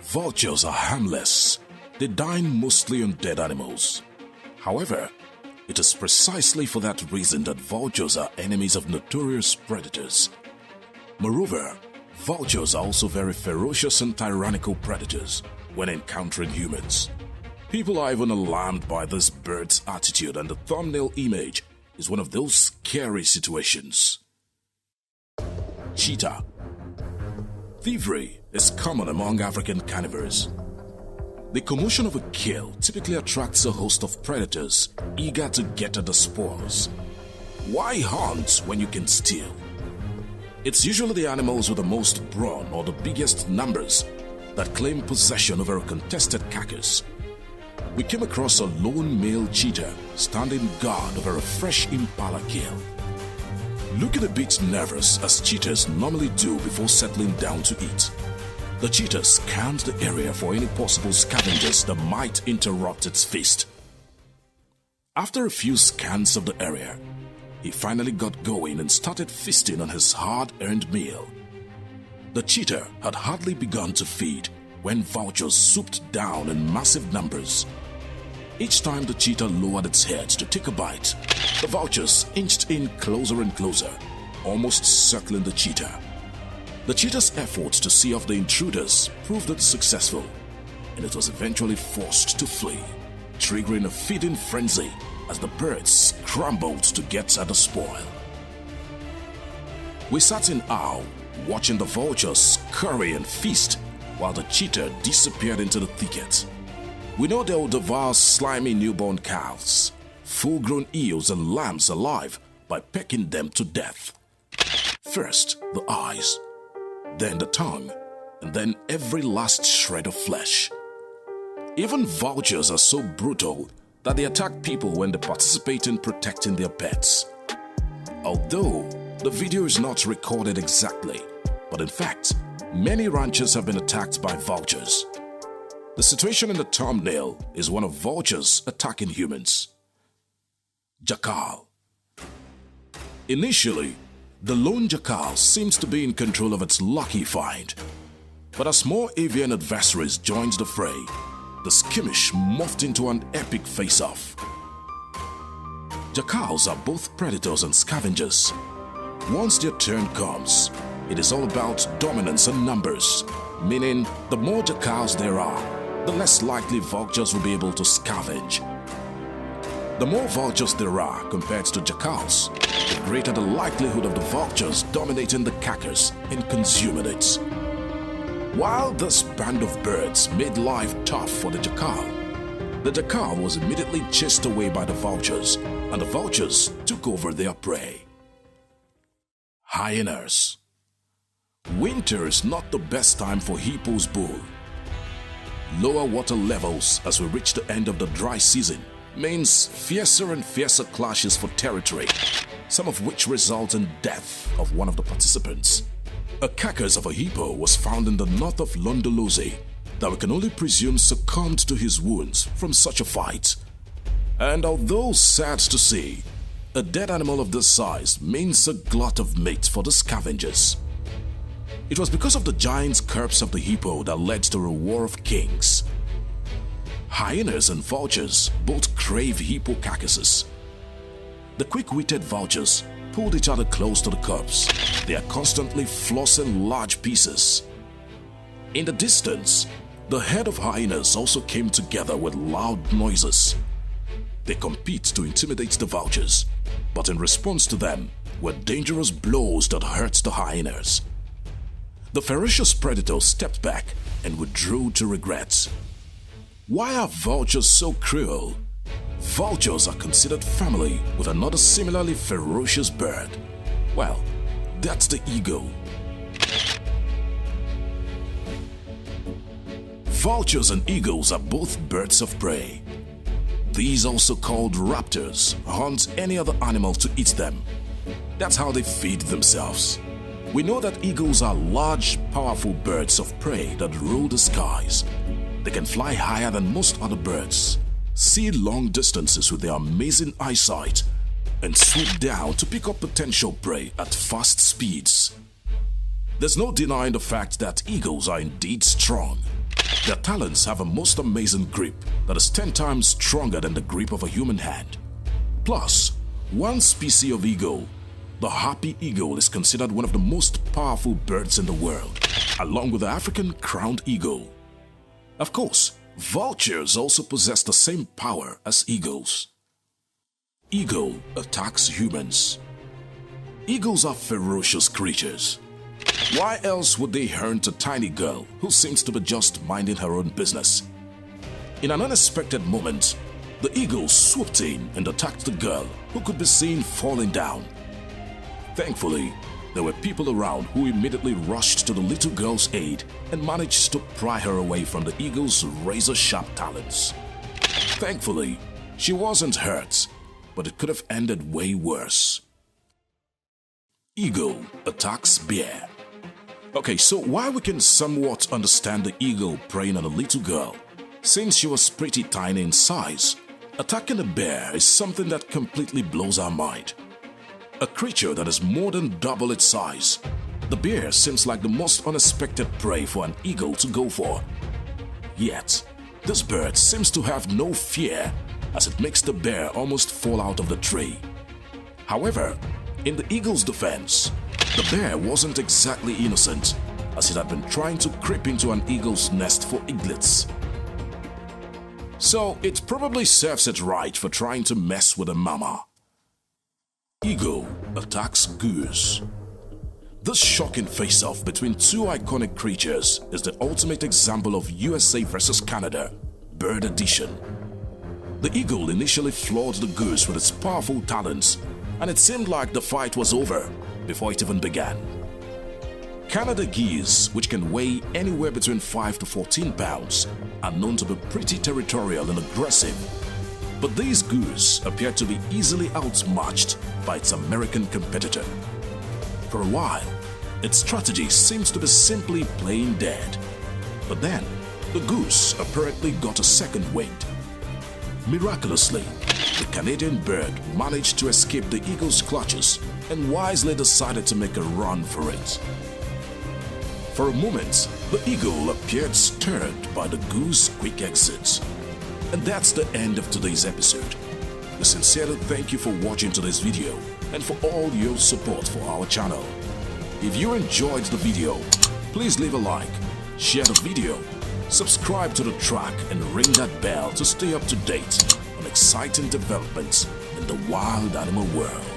Vultures are harmless. They dine mostly on dead animals. However, it is precisely for that reason that vultures are enemies of notorious predators. Moreover, vultures are also very ferocious and tyrannical predators when encountering humans. People are even alarmed by this bird's attitude, and the thumbnail image is one of those scary situations. Cheetah. Thievery is common among African carnivores. The commotion of a kill typically attracts a host of predators eager to get at the spoils. Why hunt when you can steal? It's usually the animals with the most brawn or the biggest numbers that claim possession over a contested carcass. We came across a lone male cheetah standing guard over a fresh impala kill. Looking a bit nervous, as cheetahs normally do before settling down to eat, the cheetah scanned the area for any possible scavengers that might interrupt its feast. After a few scans of the area, he finally got going and started feasting on his hard-earned meal. The cheetah had hardly begun to feed when vultures swooped down in massive numbers. Each time the cheetah lowered its head to take a bite, the vultures inched in closer and closer, almost circling the cheetah. The cheetah's efforts to see off the intruders proved unsuccessful, and it was eventually forced to flee, triggering a feeding frenzy as the birds scrambled to get at the spoil. We sat in awe, watching the vultures scurry and feast while the cheetah disappeared into the thicket. We know they'll devour slimy newborn calves, full-grown eels and lambs alive by pecking them to death. First, the eyes, then the tongue, and then every last shred of flesh. Even vultures are so brutal that they attack people when they participate in protecting their pets. Although the video is not recorded exactly, but in fact, many ranchers have been attacked by vultures. The situation in the thumbnail is one of vultures attacking humans. Jackal. Initially, the lone jackal seems to be in control of its lucky find. But as more avian adversaries joined the fray, the skirmish morphed into an epic face-off. Jackals are both predators and scavengers. Once their turn comes, it is all about dominance and numbers, meaning the more jackals there are, the less likely vultures will be able to scavenge. The more vultures there are compared to jackals, the greater the likelihood of the vultures dominating the carcass and consuming it. While this band of birds made life tough for the jackal was immediately chased away by the vultures, and the vultures took over their prey. Hyenas. Winter is not the best time for hippo's bull. Lower water levels as we reach the end of the dry season means fiercer and fiercer clashes for territory, some of which result in death of one of the participants. A carcass of a hippo was found in the north of Londolozi that we can only presume succumbed to his wounds from such a fight. And although sad to see, a dead animal of this size means a glut of meat for the scavengers. It was because of the giant corpse of the hippo that led to a war of kings. Hyenas and vultures both crave hippo carcasses. The quick-witted vultures pulled each other close to the corpse. They are constantly flossing large pieces. In the distance, the herd of hyenas also came together with loud noises. They compete to intimidate the vultures, but in response to them were dangerous blows that hurt the hyenas. The ferocious predator stepped back and withdrew to regret. Why are vultures so cruel? Vultures are considered family with another similarly ferocious bird. Well, that's the eagle. Vultures and eagles are both birds of prey. These, also called raptors, hunt any other animal to eat them. That's how they feed themselves. We know that eagles are large, powerful birds of prey that rule the skies. They can fly higher than most other birds, see long distances with their amazing eyesight, and swoop down to pick up potential prey at fast speeds. There's no denying the fact that eagles are indeed strong. Their talons have a most amazing grip that is 10 times stronger than the grip of a human hand. Plus, one species of eagle, the harpy eagle, is considered one of the most powerful birds in the world, along with the African crowned eagle. Of course, vultures also possess the same power as eagles. Eagle attacks humans. Eagles are ferocious creatures. Why else would they hunt a tiny girl who seems to be just minding her own business? In an unexpected moment, the eagle swooped in and attacked the girl, who could be seen falling down. Thankfully, there were people around who immediately rushed to the little girl's aid and managed to pry her away from the eagle's razor-sharp talons. Thankfully, she wasn't hurt, but it could have ended way worse. Eagle attacks bear. Okay, so while we can somewhat understand the eagle preying on a little girl, since she was pretty tiny in size, attacking a bear is something that completely blows our mind. A creature that is more than double its size, the bear seems like the most unexpected prey for an eagle to go for. Yet, this bird seems to have no fear, as it makes the bear almost fall out of the tree. However, in the eagle's defense, the bear wasn't exactly innocent, as it had been trying to creep into an eagle's nest for eaglets. So it probably serves it right for trying to mess with a mama. Eagle attacks goose. This shocking face-off between two iconic creatures is the ultimate example of USA versus Canada, bird edition. The eagle initially floored the goose with its powerful talons, and it seemed like the fight was over before it even began. Canada geese, which can weigh anywhere between 5 to 14 pounds, are known to be pretty territorial and aggressive. But these goose appear to be easily outmatched by its American competitor. For a while, its strategy seems to be simply playing dead. But then, the goose apparently got a second wind. Miraculously, the Canadian bird managed to escape the eagle's clutches and wisely decided to make a run for it. For a moment, the eagle appeared stirred by the goose's quick exit. And that's the end of today's episode. We sincerely thank you for watching today's video and for all your support for our channel. If you enjoyed the video, please leave a like, share the video, subscribe to the track and ring that bell to stay up to date on exciting developments in the wild animal world.